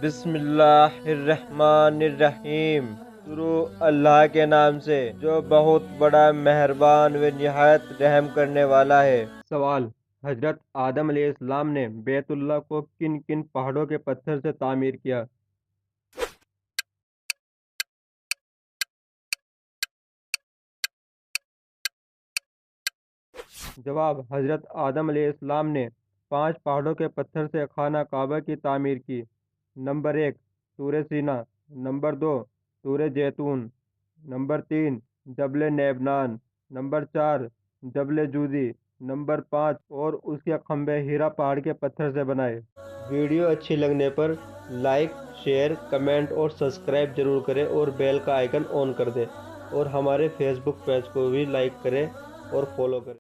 बिस्मिल्लाहिर्रहमानिर्रहीम। शुरू अल्लाह के नाम से जो बहुत बड़ा मेहरबान व निहायत रहम करने वाला है। सवाल: हजरत आदम अलैहिस्सलाम ने बैतुल्लाह को किन किन पहाड़ों के पत्थर से तामीर किया? जवाब: हजरत आदम अलैहिस्सलाम ने 5 पहाड़ों के पत्थर से खाना काबा की तामीर की। नंबर 1 सूर सीना। नंबर 2 सूर जैतून। नंबर 3 जबल नेबनान। नंबर 4 जबल जूदी। नंबर 5 और उसके खंभे हीरा पहाड़ के पत्थर से बनाए। वीडियो अच्छी लगने पर लाइक, शेयर, कमेंट और सब्सक्राइब जरूर करें और बेल का आइकन ऑन कर दें और हमारे फेसबुक पेज को भी लाइक करें और फॉलो करें।